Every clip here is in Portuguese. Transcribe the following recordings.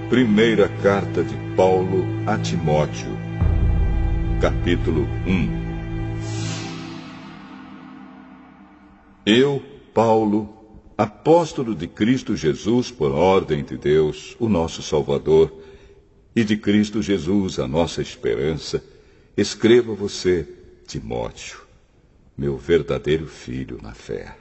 Primeira carta de Paulo a Timóteo, capítulo 1. Eu, Paulo, apóstolo de Cristo Jesus por ordem de Deus, o nosso Salvador, e de Cristo Jesus, a nossa esperança, escrevo a você, Timóteo, meu verdadeiro filho na fé.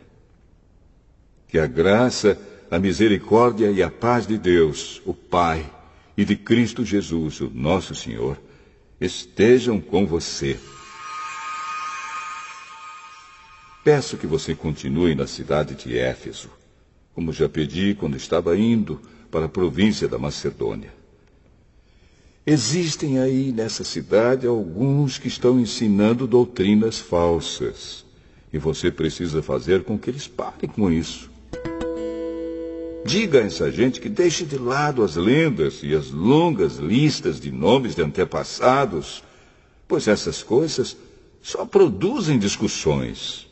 Que a graça, a misericórdia e a paz de Deus, o Pai, e de Cristo Jesus, o nosso Senhor, estejam com você. Peço que você continue na cidade de Éfeso, como já pedi quando estava indo para a província da Macedônia. Existem aí nessa cidade alguns que estão ensinando doutrinas falsas, e você precisa fazer com que eles parem com isso. Diga a essa gente que deixe de lado as lendas e as longas listas de nomes de antepassados, pois essas coisas só produzem discussões.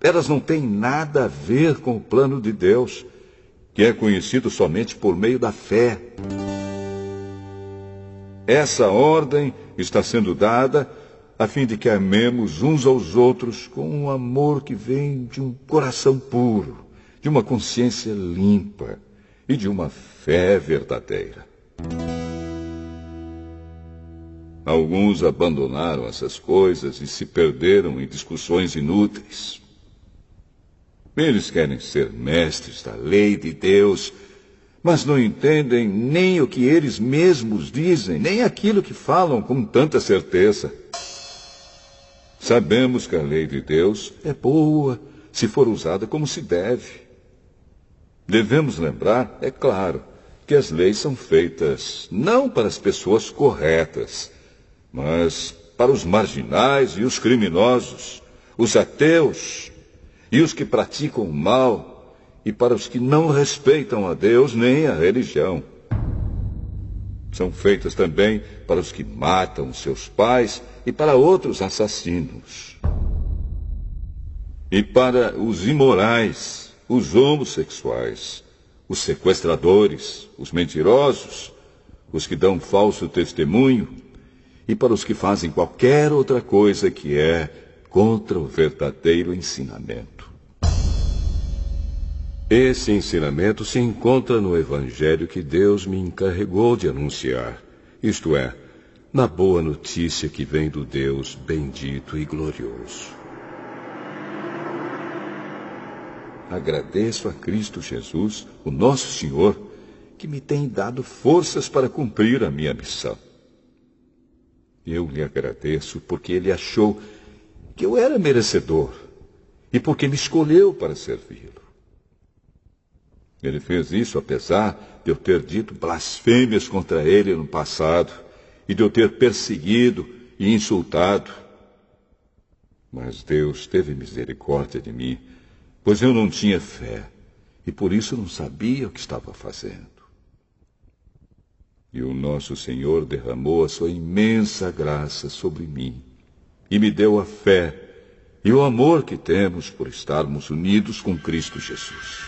Elas não têm nada a ver com o plano de Deus, que é conhecido somente por meio da fé. Essa ordem está sendo dada a fim de que amemos uns aos outros com um amor que vem de um coração puro, de uma consciência limpa e de uma fé verdadeira. Alguns abandonaram essas coisas e se perderam em discussões inúteis. Eles querem ser mestres da lei de Deus, mas não entendem nem o que eles mesmos dizem, nem aquilo que falam com tanta certeza. Sabemos que a lei de Deus é boa se for usada como se deve. Devemos lembrar, é claro, que as leis são feitas não para as pessoas corretas, mas para os marginais e os criminosos, os ateus e os que praticam o mal, e para os que não respeitam a Deus nem a religião. São feitas também para os que matam seus pais e para outros assassinos. E para os imorais, os homossexuais, os sequestradores, os mentirosos, os que dão falso testemunho, e para os que fazem qualquer outra coisa que é contra o verdadeiro ensinamento. Esse ensinamento se encontra no Evangelho que Deus me encarregou de anunciar, isto é, na boa notícia que vem do Deus bendito e glorioso. Agradeço a Cristo Jesus, o nosso Senhor, que me tem dado forças para cumprir a minha missão. Eu lhe agradeço porque Ele achou que eu era merecedor e porque me escolheu para servi-lo. Ele fez isso apesar de eu ter dito blasfêmias contra Ele no passado e de eu ter perseguido e insultado. Mas Deus teve misericórdia de mim, pois eu não tinha fé, e por isso não sabia o que estava fazendo. E o nosso Senhor derramou a sua imensa graça sobre mim, e me deu a fé e o amor que temos por estarmos unidos com Cristo Jesus.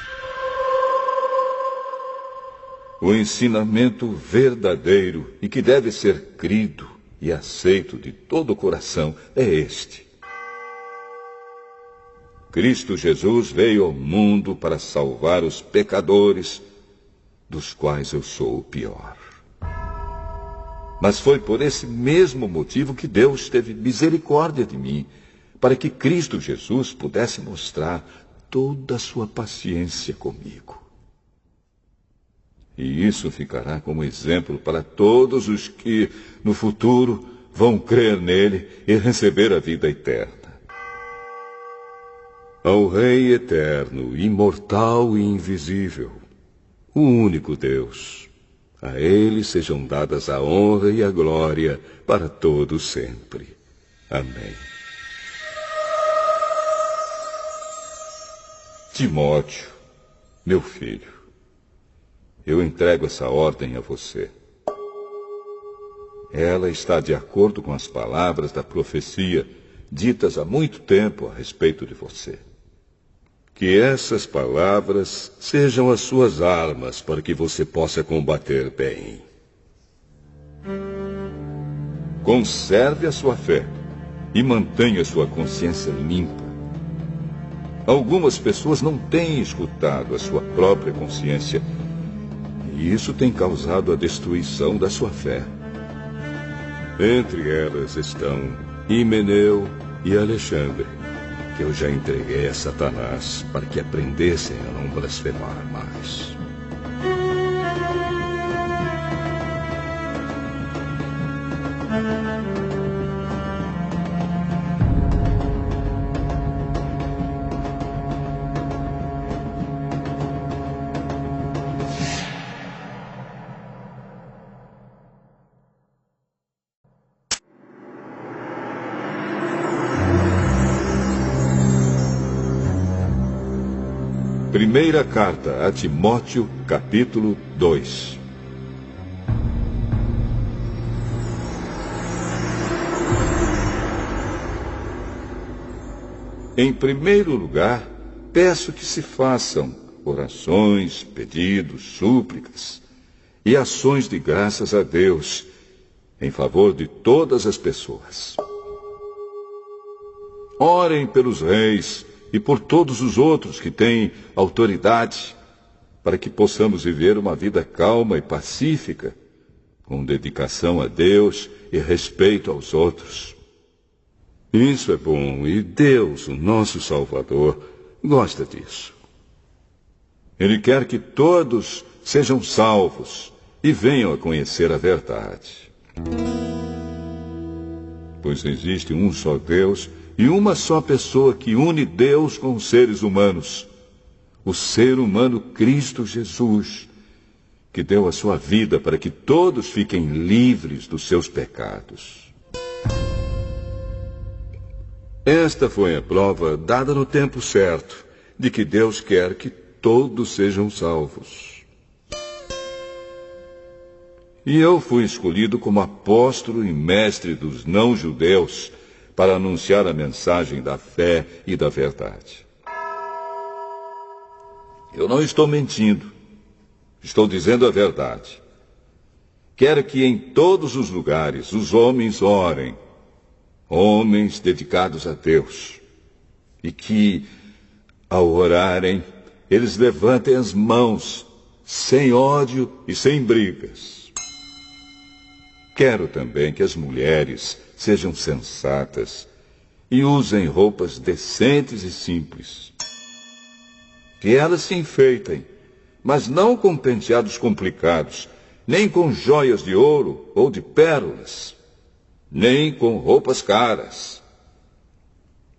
O ensinamento verdadeiro e que deve ser crido e aceito de todo o coração é este: Cristo Jesus veio ao mundo para salvar os pecadores, dos quais eu sou o pior. Mas foi por esse mesmo motivo que Deus teve misericórdia de mim, para que Cristo Jesus pudesse mostrar toda a sua paciência comigo. E isso ficará como exemplo para todos os que, no futuro, vão crer nele e receber a vida eterna. Ao Rei eterno, imortal e invisível, o único Deus, a Ele sejam dadas a honra e a glória para todos sempre. Amém. Timóteo, meu filho, eu entrego essa ordem a você. Ela está de acordo com as palavras da profecia ditas há muito tempo a respeito de você. Que essas palavras sejam as suas armas para que você possa combater bem. Conserve a sua fé e mantenha sua consciência limpa. Algumas pessoas não têm escutado a sua própria consciência, e isso tem causado a destruição da sua fé. Entre elas estão Himeneu e Alexandre, que eu já entreguei a Satanás para que aprendessem a não blasfemar mais. Primeira carta a Timóteo, capítulo 2. Em primeiro lugar, peço que se façam orações, pedidos, súplicas e ações de graças a Deus em favor de todas as pessoas. Orem pelos reis e por todos os outros que têm autoridade, para que possamos viver uma vida calma e pacífica, com dedicação a Deus e respeito aos outros. Isso é bom e Deus, o nosso Salvador, gosta disso. Ele quer que todos sejam salvos e venham a conhecer a verdade. Pois existe um só Deus e uma só pessoa que une Deus com os seres humanos, o ser humano Cristo Jesus, que deu a sua vida para que todos fiquem livres dos seus pecados. Esta foi a prova dada no tempo certo, de que Deus quer que todos sejam salvos. E eu fui escolhido como apóstolo e mestre dos não-judeus, para anunciar a mensagem da fé e da verdade. Eu não estou mentindo, estou dizendo a verdade. Quero que em todos os lugares os homens orem, homens dedicados a Deus, e que, ao orarem, eles levantem as mãos, sem ódio e sem brigas. Quero também que as mulheres sejam sensatas e usem roupas decentes e simples. Que elas se enfeitem, mas não com penteados complicados, nem com joias de ouro ou de pérolas, nem com roupas caras.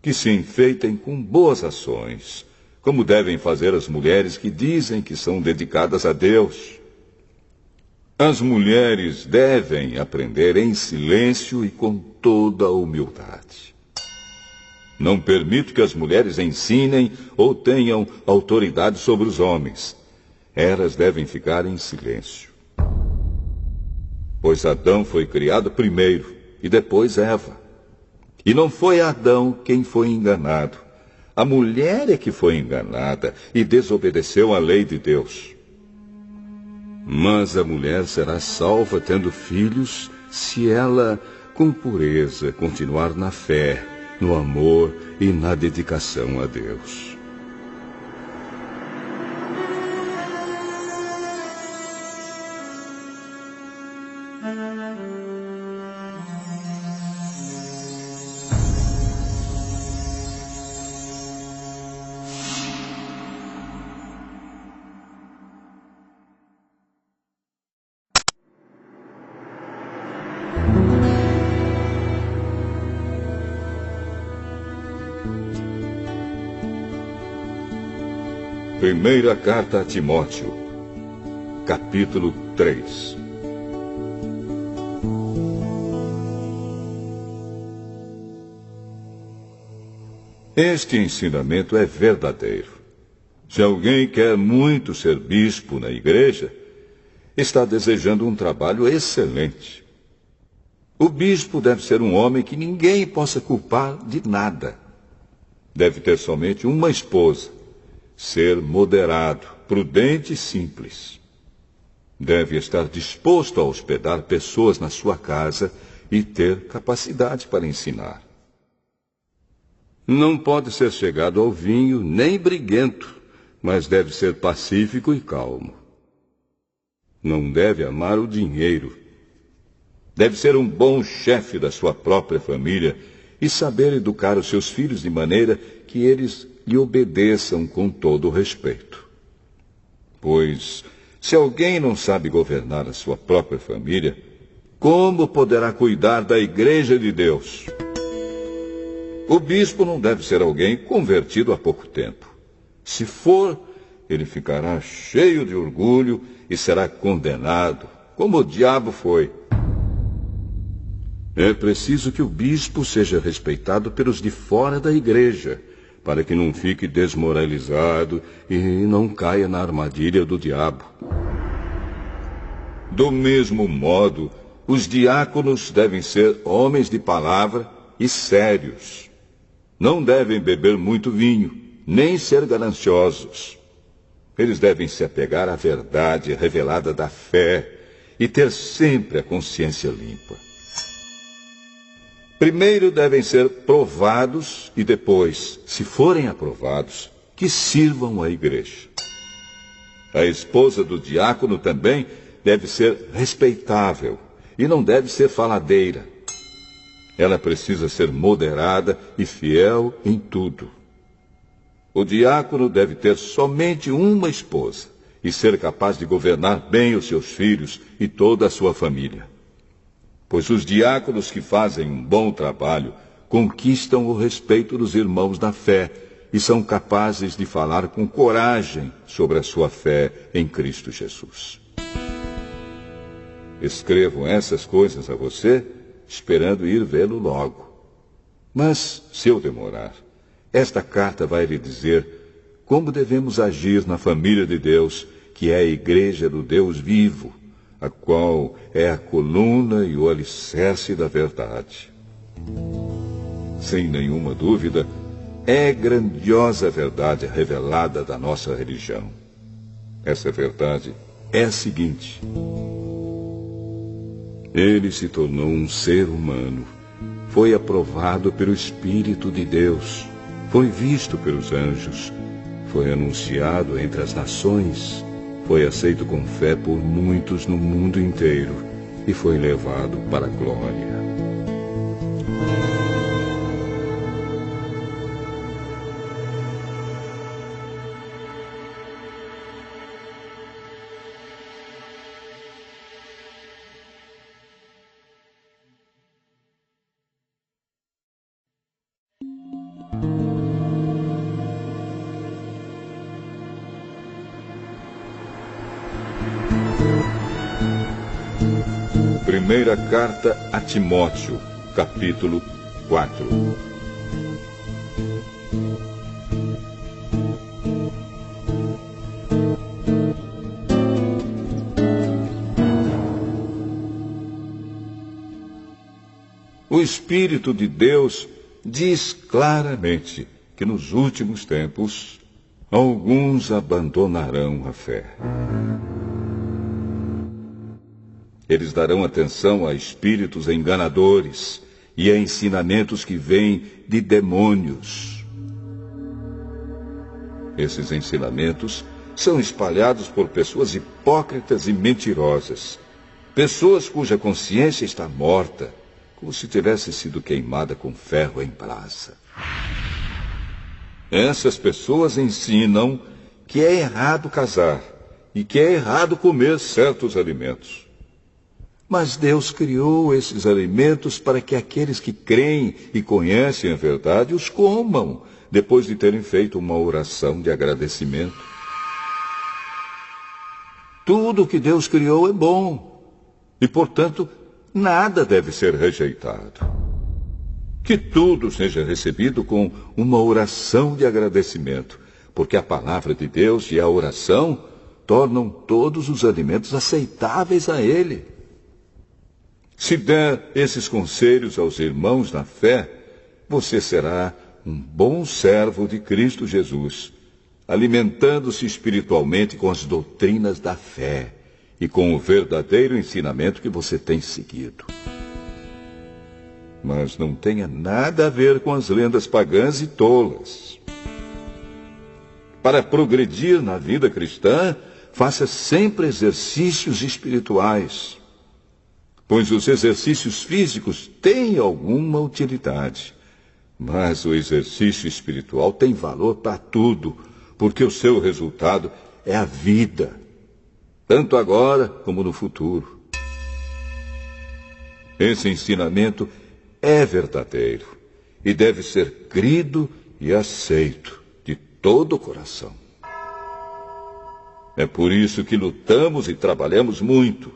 Que se enfeitem com boas ações, como devem fazer as mulheres que dizem que são dedicadas a Deus. As mulheres devem aprender em silêncio e com toda a humildade. Não permito que as mulheres ensinem ou tenham autoridade sobre os homens. Elas devem ficar em silêncio. Pois Adão foi criado primeiro e depois Eva. E não foi Adão quem foi enganado. A mulher é que foi enganada e desobedeceu à lei de Deus. Mas a mulher será salva tendo filhos se ela, com pureza, continuar na fé, no amor e na dedicação a Deus. Primeira carta a Timóteo, capítulo 3. Este ensinamento é verdadeiro. Se alguém quer muito ser bispo na igreja, está desejando um trabalho excelente. O bispo deve ser um homem que ninguém possa culpar de nada. Deve ter somente uma esposa ser moderado, prudente e simples. Deve estar disposto a hospedar pessoas na sua casa e ter capacidade para ensinar. Não pode ser chegado ao vinho nem briguento, mas deve ser pacífico e calmo. Não deve amar o dinheiro. Deve ser um bom chefe da sua própria família e saber educar os seus filhos de maneira que eles lhe obedeçam com todo o respeito. Pois, se alguém não sabe governar a sua própria família, como poderá cuidar da Igreja de Deus? O bispo não deve ser alguém convertido há pouco tempo. Se for, ele ficará cheio de orgulho e será condenado, como o diabo foi. É preciso que o bispo seja respeitado pelos de fora da igreja, para que não fique desmoralizado e não caia na armadilha do diabo. Do mesmo modo, os diáconos devem ser homens de palavra e sérios. Não devem beber muito vinho, nem ser gananciosos. Eles devem se apegar à verdade revelada da fé e ter sempre a consciência limpa. Primeiro devem ser provados e depois, se forem aprovados, que sirvam a igreja. A esposa do diácono também deve ser respeitável e não deve ser faladeira. Ela precisa ser moderada e fiel em tudo. O diácono deve ter somente uma esposa e ser capaz de governar bem os seus filhos e toda a sua família. Pois os diáconos que fazem um bom trabalho conquistam o respeito dos irmãos na fé e são capazes de falar com coragem sobre a sua fé em Cristo Jesus. Escrevo essas coisas a você, esperando ir vê-lo logo. Mas, se eu demorar, esta carta vai lhe dizer como devemos agir na família de Deus, que é a igreja do Deus vivo, a qual é a coluna e o alicerce da verdade. Sem nenhuma dúvida, é grandiosa a verdade revelada da nossa religião. Essa verdade é a seguinte: ele se tornou um ser humano, foi aprovado pelo Espírito de Deus, foi visto pelos anjos, foi anunciado entre as nações, foi aceito com fé por muitos no mundo inteiro e foi levado para a glória. Primeira carta a Timóteo, capítulo 4. O Espírito de Deus diz claramente que nos últimos tempos alguns abandonarão a fé. Eles darão atenção a espíritos enganadores e a ensinamentos que vêm de demônios. Esses ensinamentos são espalhados por pessoas hipócritas e mentirosas. Pessoas cuja consciência está morta, como se tivesse sido queimada com ferro em brasa. Essas pessoas ensinam que é errado casar e que é errado comer certos alimentos. Mas Deus criou esses alimentos para que aqueles que creem e conhecem a verdade os comam, depois de terem feito uma oração de agradecimento. Tudo que Deus criou é bom, e, portanto, nada deve ser rejeitado. Que tudo seja recebido com uma oração de agradecimento, porque a palavra de Deus e a oração tornam todos os alimentos aceitáveis a Ele. Se der esses conselhos aos irmãos na fé, você será um bom servo de Cristo Jesus alimentando-se espiritualmente com as doutrinas da fé e com o verdadeiro ensinamento que você tem seguido. Mas não tenha nada a ver com as lendas pagãs e tolas. Para progredir na vida cristã, faça sempre exercícios espirituais, pois os exercícios físicos têm alguma utilidade, mas o exercício espiritual tem valor para tudo, porque o seu resultado é a vida, tanto agora como no futuro. Esse ensinamento é verdadeiro e deve ser crido e aceito de todo o coração. É por isso que lutamos e trabalhamos muito,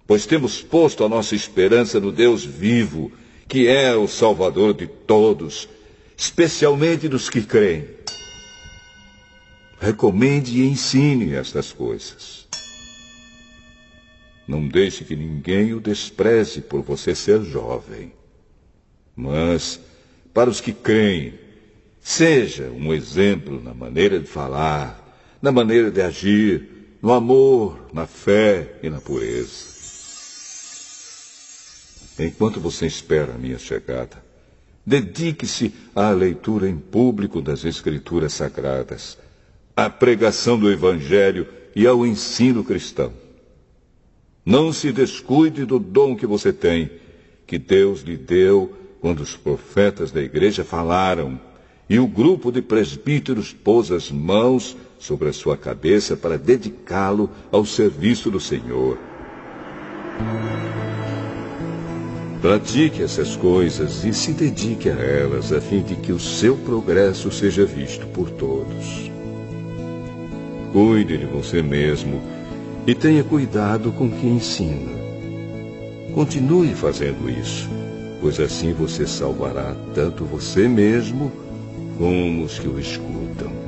pois temos posto a nossa esperança no Deus vivo, que é o Salvador de todos, especialmente dos que creem. Recomende e ensine estas coisas. Não deixe que ninguém o despreze por você ser jovem. Mas, para os que creem, seja um exemplo na maneira de falar, na maneira de agir, no amor, na fé e na pureza. Enquanto você espera a minha chegada, dedique-se à leitura em público das Escrituras Sagradas, à pregação do Evangelho e ao ensino cristão. Não se descuide do dom que você tem, que Deus lhe deu quando os profetas da igreja falaram e o grupo de presbíteros pôs as mãos sobre a sua cabeça para dedicá-lo ao serviço do Senhor. Pratique essas coisas e se dedique a elas, a fim de que o seu progresso seja visto por todos. Cuide de você mesmo e tenha cuidado com o que ensina. Continue fazendo isso, pois assim você salvará tanto você mesmo como os que o escutam.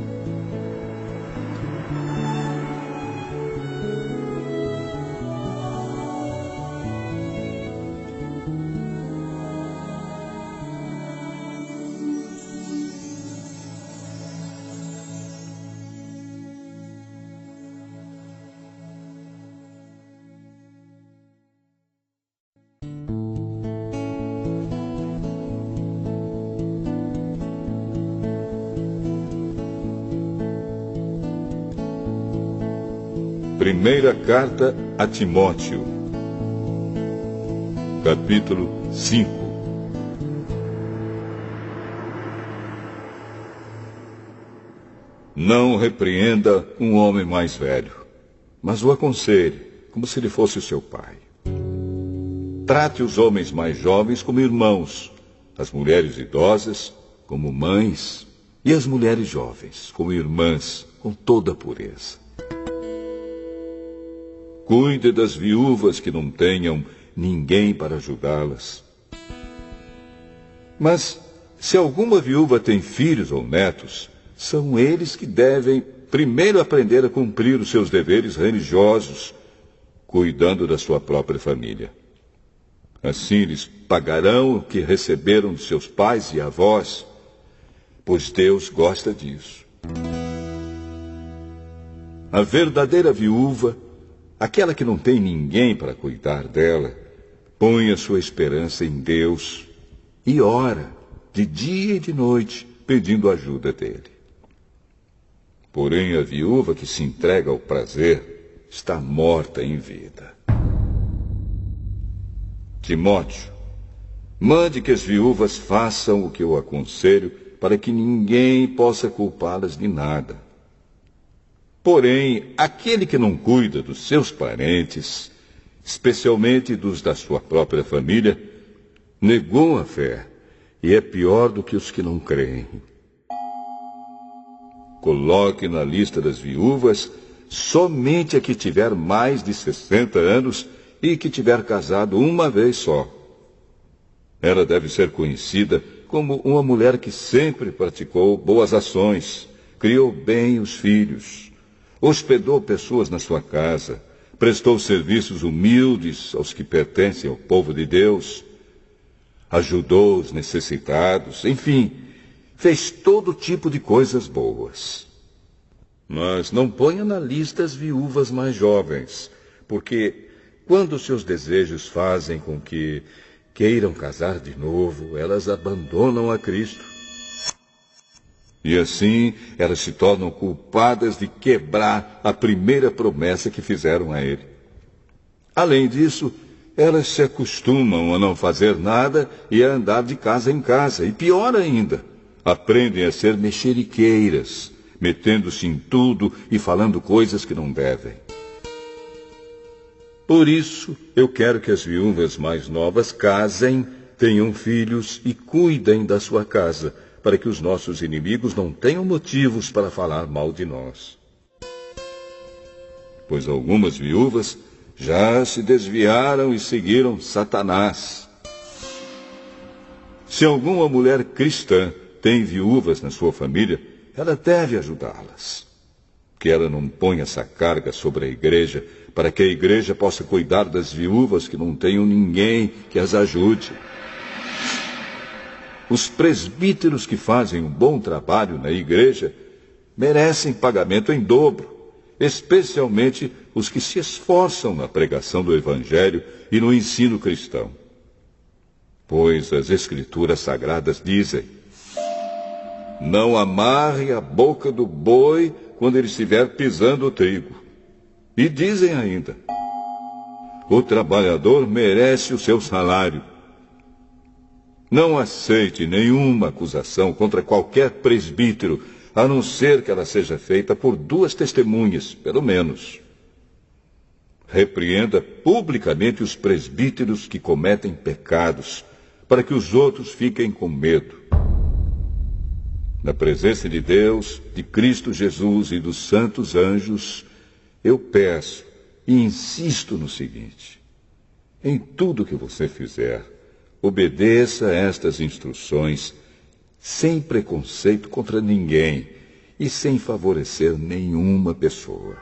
Primeira carta a Timóteo, capítulo 5. Não repreenda um homem mais velho, mas o aconselhe, como se ele fosse o seu pai. Trate os homens mais jovens como irmãos, as mulheres idosas como mães e as mulheres jovens como irmãs, com toda a pureza. Cuide das viúvas que não tenham ninguém para ajudá-las. Mas, se alguma viúva tem filhos ou netos, são eles que devem primeiro aprender a cumprir os seus deveres religiosos, cuidando da sua própria família. Assim eles pagarão o que receberam de seus pais e avós, pois Deus gosta disso. A verdadeira viúva, aquela que não tem ninguém para cuidar dela, põe a sua esperança em Deus e ora de dia e de noite, pedindo ajuda dele. Porém, a viúva que se entrega ao prazer está morta em vida. Timóteo, mande que as viúvas façam o que eu aconselho, para que ninguém possa culpá-las de nada. Porém, aquele que não cuida dos seus parentes, especialmente dos da sua própria família, negou a fé e é pior do que os que não creem. Coloque na lista das viúvas somente a que tiver mais de 60 anos e que tiver casado uma vez só. Ela deve ser conhecida como uma mulher que sempre praticou boas ações, criou bem os filhos, hospedou pessoas na sua casa, prestou serviços humildes aos que pertencem ao povo de Deus, ajudou os necessitados, enfim, fez todo tipo de coisas boas. Mas não ponha na lista as viúvas mais jovens, porque quando seus desejos fazem com que queiram casar de novo, elas abandonam a Cristo. E assim elas se tornam culpadas de quebrar a primeira promessa que fizeram a Ele. Além disso, elas se acostumam a não fazer nada e a andar de casa em casa. E pior ainda, aprendem a ser mexeriqueiras, metendo-se em tudo e falando coisas que não devem. Por isso, eu quero que as viúvas mais novas casem, tenham filhos e cuidem da sua casa, para que os nossos inimigos não tenham motivos para falar mal de nós. Pois algumas viúvas já se desviaram e seguiram Satanás. Se alguma mulher cristã tem viúvas na sua família, ela deve ajudá-las. Que ela não ponha essa carga sobre a igreja, para que a igreja possa cuidar das viúvas que não tenham ninguém que as ajude. Os presbíteros que fazem um bom trabalho na igreja merecem pagamento em dobro, especialmente os que se esforçam na pregação do Evangelho e no ensino cristão. Pois as Escrituras Sagradas dizem: não amarre a boca do boi quando ele estiver pisando o trigo. E dizem ainda: o trabalhador merece o seu salário. Não aceite nenhuma acusação contra qualquer presbítero, a não ser que ela seja feita por 2 testemunhas, pelo menos. Repreenda publicamente os presbíteros que cometem pecados, para que os outros fiquem com medo. Na presença de Deus, de Cristo Jesus e dos santos anjos, eu peço e insisto no seguinte: em tudo que você fizer, obedeça a estas instruções, sem preconceito contra ninguém e sem favorecer nenhuma pessoa.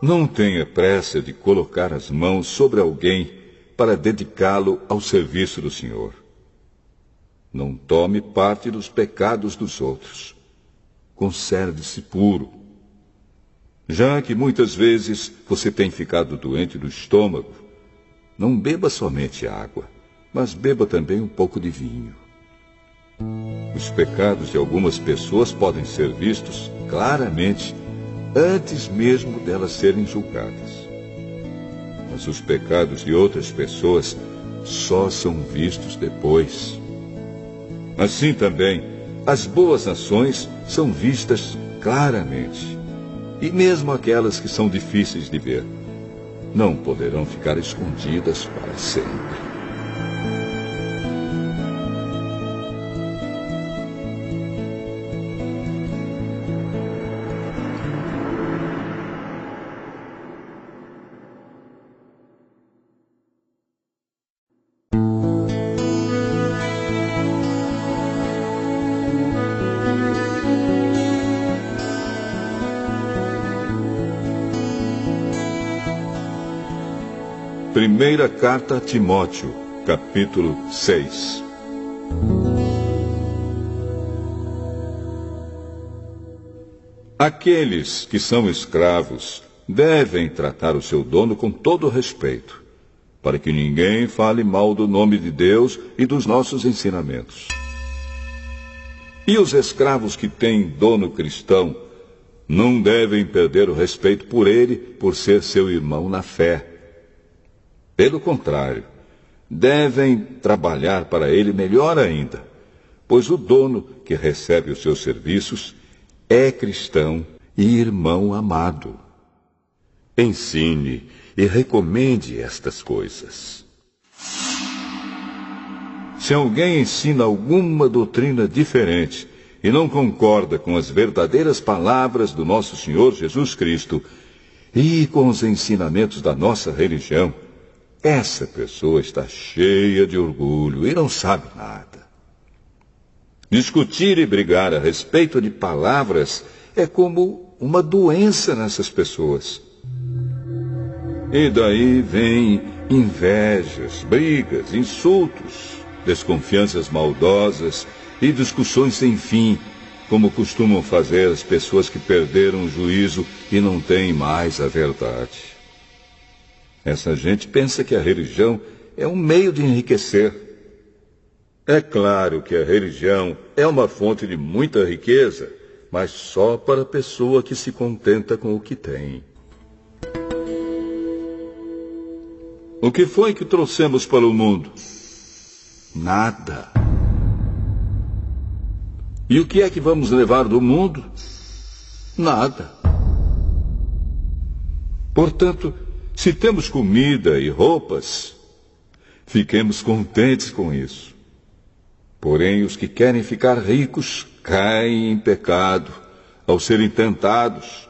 Não tenha pressa de colocar as mãos sobre alguém para dedicá-lo ao serviço do Senhor. Não tome parte dos pecados dos outros. Conserve-se puro. Já que muitas vezes você tem ficado doente do estômago, não beba somente água, mas beba também um pouco de vinho. Os pecados de algumas pessoas podem ser vistos claramente antes mesmo delas serem julgadas. Mas os pecados de outras pessoas só são vistos depois. Assim também, as boas ações são vistas claramente. E mesmo aquelas que são difíceis de ver, não poderão ficar escondidas para sempre. Primeira carta a Timóteo, capítulo 6. Aqueles que são escravos devem tratar o seu dono com todo respeito, para que ninguém fale mal do nome de Deus e dos nossos ensinamentos. E os escravos que têm dono cristão não devem perder o respeito por ele, por ser seu irmão na fé. Pelo contrário, devem trabalhar para ele melhor ainda, pois o dono que recebe os seus serviços é cristão e irmão amado. Ensine e recomende estas coisas. Se alguém ensina alguma doutrina diferente e não concorda com as verdadeiras palavras do nosso Senhor Jesus Cristo e com os ensinamentos da nossa religião, essa pessoa está cheia de orgulho e não sabe nada. Discutir e brigar a respeito de palavras é como uma doença nessas pessoas. E daí vem invejas, brigas, insultos, desconfianças maldosas e discussões sem fim, como costumam fazer as pessoas que perderam o juízo e não têm mais a verdade. Essa gente pensa que a religião é um meio de enriquecer. É claro que a religião é uma fonte de muita riqueza, mas só para a pessoa que se contenta com o que tem. O que foi que trouxemos para o mundo? Nada. E o que é que vamos levar do mundo? Nada. Portanto, se temos comida e roupas, fiquemos contentes com isso. Porém, os que querem ficar ricos caem em pecado ao serem tentados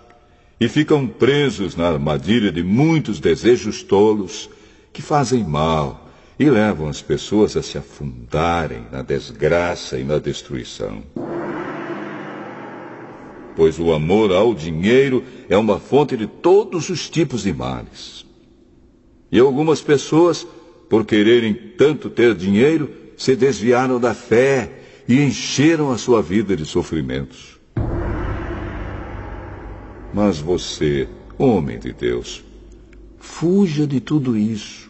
e ficam presos na armadilha de muitos desejos tolos que fazem mal e levam as pessoas a se afundarem na desgraça e na destruição. Pois o amor ao dinheiro é uma fonte de todos os tipos de males. E algumas pessoas, por quererem tanto ter dinheiro, se desviaram da fé e encheram a sua vida de sofrimentos. Mas você, homem de Deus, fuja de tudo isso.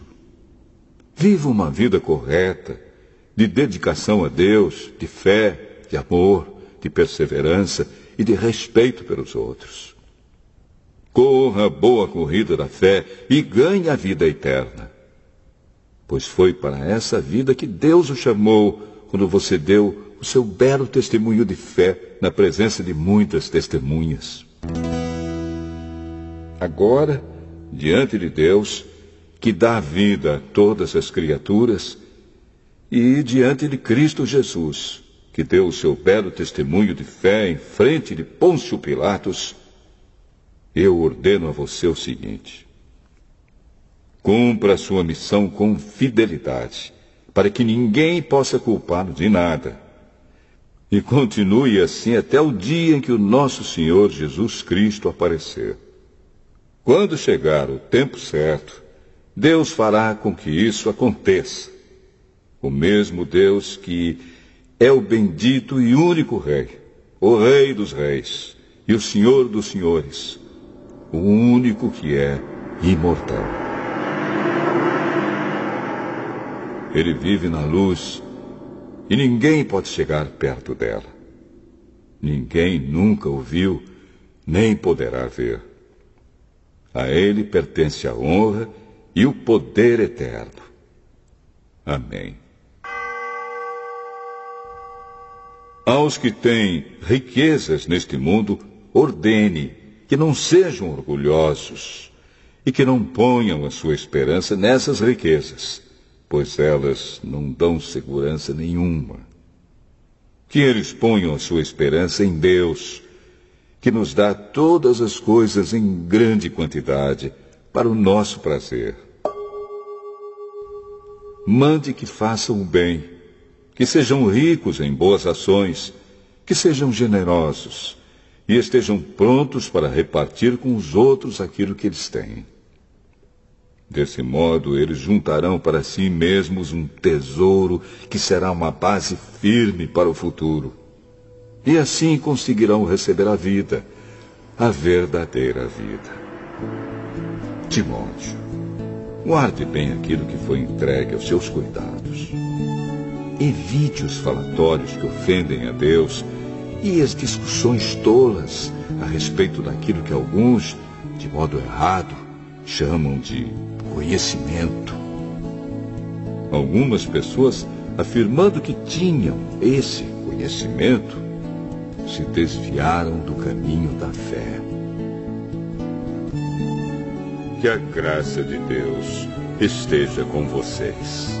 Viva uma vida correta, de dedicação a Deus, de fé, de amor, de perseverança e de respeito pelos outros. Corra a boa corrida da fé e ganhe a vida eterna. Pois foi para essa vida que Deus o chamou quando você deu o seu belo testemunho de fé na presença de muitas testemunhas. Agora, diante de Deus, que dá vida a todas as criaturas, e diante de Cristo Jesus, que deu o seu belo testemunho de fé em frente de Pôncio Pilatos, eu ordeno a você o seguinte: cumpra a sua missão com fidelidade, para que ninguém possa culpá-lo de nada. E continue assim até o dia em que o nosso Senhor Jesus Cristo aparecer. Quando chegar o tempo certo, Deus fará com que isso aconteça. O mesmo Deus que é o bendito e único Rei, o Rei dos Reis e o Senhor dos Senhores, o único que é imortal. Ele vive na luz e ninguém pode chegar perto dela. Ninguém nunca o viu, nem poderá ver. A ele pertence a honra e o poder eterno. Amém. Aos que têm riquezas neste mundo, ordene que não sejam orgulhosos e que não ponham a sua esperança nessas riquezas, pois elas não dão segurança nenhuma. Que eles ponham a sua esperança em Deus, que nos dá todas as coisas em grande quantidade para o nosso prazer. Mande que façam o bem, que sejam ricos em boas ações, que sejam generosos e estejam prontos para repartir com os outros aquilo que eles têm. Desse modo, eles juntarão para si mesmos um tesouro que será uma base firme para o futuro. E assim conseguirão receber a vida, a verdadeira vida. Timóteo, guarde bem aquilo que foi entregue aos seus cuidados. Evite os falatórios que ofendem a Deus e as discussões tolas a respeito daquilo que alguns, de modo errado, chamam de conhecimento. Algumas pessoas, afirmando que tinham esse conhecimento, se desviaram do caminho da fé. Que a graça de Deus esteja com vocês.